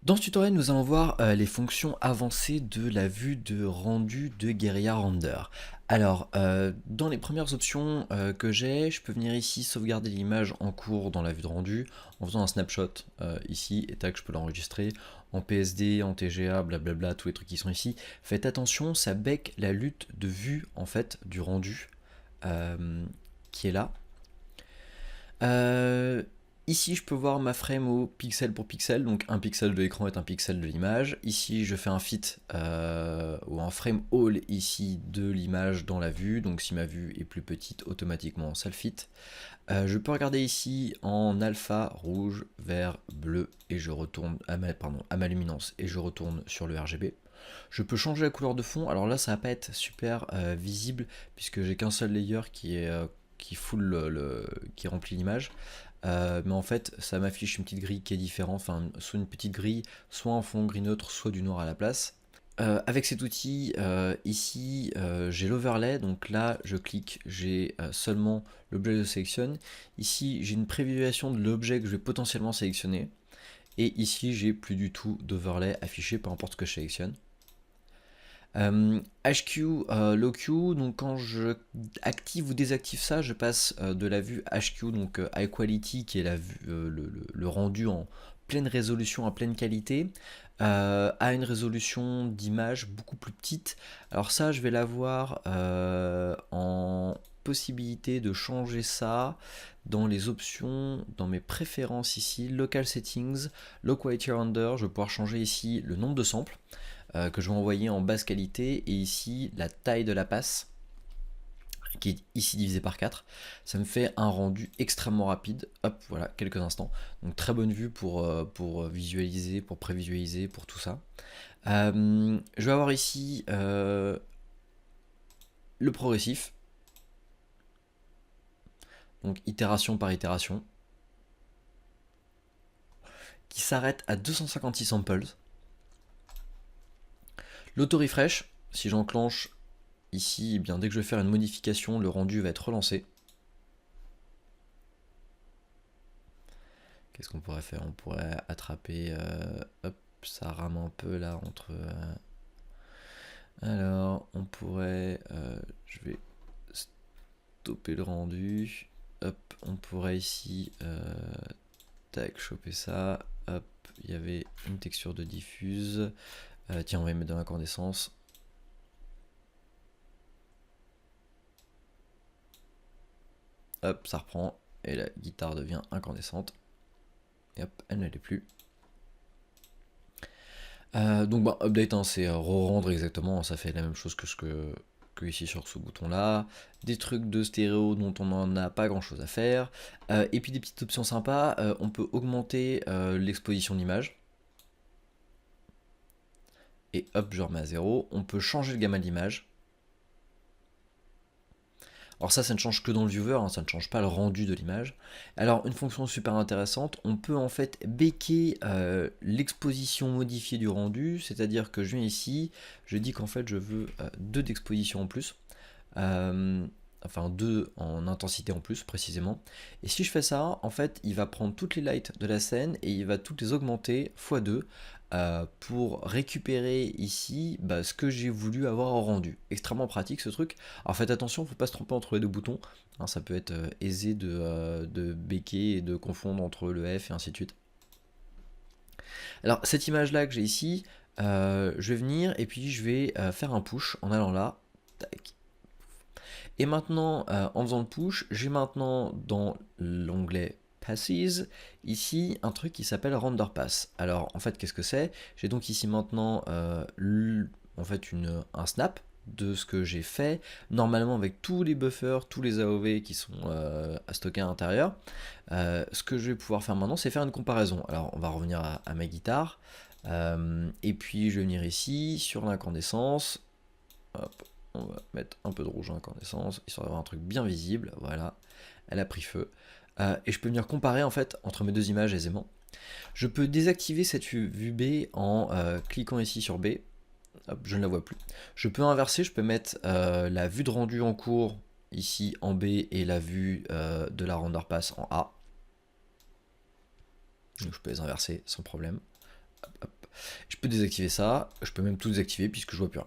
Dans ce tutoriel, nous allons voir les fonctions avancées de la vue de rendu de Guerilla Render. Alors, dans les premières options que j'ai, je peux venir ici sauvegarder l'image en cours dans la vue de rendu en faisant un snapshot ici, et tac, je peux l'enregistrer en PSD, en TGA, blablabla, tous les trucs qui sont ici. Faites attention, ça bec la lutte de vue en fait du rendu qui est là. Ici, je peux voir ma frame au pixel pour pixel, donc un pixel de l'écran est un pixel de l'image. Ici, je fais un fit ou un frame all ici de l'image dans la vue, donc si ma vue est plus petite, automatiquement ça le fit. Je peux regarder ici en alpha, rouge, vert, bleu, et je retourne à ma luminance, et je retourne sur le RGB. Je peux changer la couleur de fond, alors là ça va pas être super visible, puisque j'ai qu'un seul layer qui qui remplit l'image. Mais en fait, ça m'affiche une petite grille qui est différente, enfin, soit une petite grille, soit en fond gris neutre, soit du noir à la place. Avec cet outil, ici, j'ai l'overlay, donc là, je clique, j'ai seulement l'objet que je sélectionne. Ici, j'ai une prévisualisation de l'objet que je vais potentiellement sélectionner. Et ici, j'ai plus du tout d'overlay affiché, peu importe ce que je sélectionne. HQ, low Q, donc quand je active ou désactive ça, je passe de la vue HQ, donc High Quality, qui est la vue, le rendu en pleine résolution, en pleine qualité, à une résolution d'image beaucoup plus petite. Alors ça, je vais l'avoir en possibilité de changer ça dans les options, dans mes préférences ici, Local Settings, Low Quality Render, je vais pouvoir changer ici le nombre de samples que je vais envoyer en basse qualité, et ici la taille de la passe qui est ici divisé par 4, ça me fait un rendu extrêmement rapide. Hop, voilà, quelques instants. Donc très bonne vue pour visualiser, pour prévisualiser, pour tout ça. Je vais avoir ici le progressif, donc itération par itération, qui s'arrête à 256 samples. L'auto-refresh, si j'enclenche ici, eh bien, dès que je vais faire une modification, le rendu va être relancé. Qu'est-ce qu'on pourrait faire? On pourrait attraper... hop, ça rame un peu là entre... alors, on pourrait... je vais stopper le rendu. Hop, on pourrait ici... tac, choper ça. Hop, il y avait une texture de diffuse. Tiens, on va y mettre de l'incandescence. Hop, ça reprend. Et la guitare devient incandescente. Et hop, elle ne l'est plus. Donc bah, update, hein, c'est re-rendre exactement, ça fait la même chose que ici sur ce bouton là. Des trucs de stéréo dont on n'en a pas grand chose à faire. Et puis des petites options sympas, on peut augmenter l'exposition d'image. Et hop, je remets à 0. On peut changer le gamma de l'image. Alors ça ne change que dans le viewer, hein, ça ne change pas le rendu de l'image. Alors une fonction super intéressante, on peut en fait baker l'exposition modifiée du rendu, c'est-à-dire que je viens ici, je dis qu'en fait je veux 2 d'exposition en plus, enfin 2 en intensité en plus précisément. Et si je fais ça, en fait il va prendre toutes les lights de la scène et il va toutes les augmenter x2 pour récupérer ici ce que j'ai voulu avoir en rendu. Extrêmement pratique ce truc. Alors faites attention, il ne faut pas se tromper entre les deux boutons. Hein, ça peut être aisé de béquer et de confondre entre le F et ainsi de suite. Alors cette image là que j'ai ici, je vais venir et puis je vais faire un push en allant là. Tac. Et maintenant, en faisant le push, j'ai maintenant dans l'onglet Passes, ici un truc qui s'appelle Render Pass. Alors en fait, qu'est-ce que c'est? J'ai donc ici maintenant en fait un snap de ce que j'ai fait, normalement avec tous les buffers, tous les AOV qui sont à stocker à l'intérieur. Ce que je vais pouvoir faire maintenant, c'est faire une comparaison. Alors on va revenir à ma guitare, et puis je vais venir ici sur l'incandescence. Hop, on va mettre un peu de rouge en incandescence, histoire d'avoir un truc bien visible. Voilà, elle a pris feu. Et je peux venir comparer en fait entre mes deux images aisément. Je peux désactiver cette vue B en cliquant ici sur B. Hop, je ne la vois plus. Je peux inverser, je peux mettre la vue de rendu en cours ici en B et la vue de la render pass en A. Donc je peux les inverser sans problème. Hop, hop. Je peux désactiver ça, je peux même tout désactiver puisque je vois plus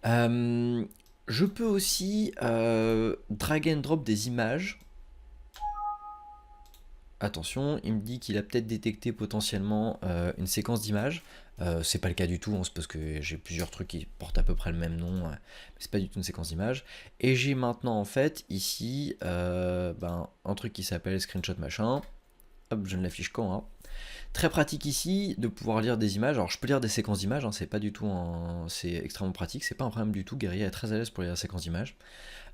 rien. Je peux aussi drag and drop des images. Attention, il me dit qu'il a peut-être détecté potentiellement une séquence d'images. C'est pas le cas du tout, hein, c'est parce que j'ai plusieurs trucs qui portent à peu près le même nom, mais c'est pas du tout une séquence d'images. Et j'ai maintenant en fait ici un truc qui s'appelle screenshot machin. Hop, je ne l'affiche qu'en A. Très pratique ici de pouvoir lire des images. Alors je peux lire des séquences d'images, hein, c'est pas du tout c'est extrêmement pratique, c'est pas un problème du tout. Guerrier est très à l'aise pour lire la séquence d'images.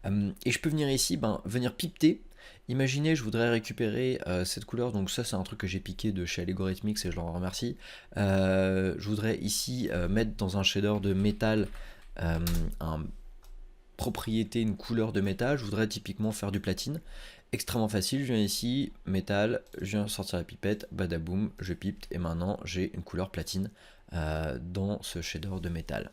Et je peux venir ici, venir pipeter. Imaginez, je voudrais récupérer cette couleur, donc ça c'est un truc que j'ai piqué de chez Algorithmix et je leur remercie. Je voudrais ici mettre dans un shader de métal un propriété, une couleur de métal. Je voudrais typiquement faire du platine. Extrêmement facile, je viens ici, métal, je viens sortir la pipette, badaboum, je pipe et maintenant j'ai une couleur platine dans ce shader de métal.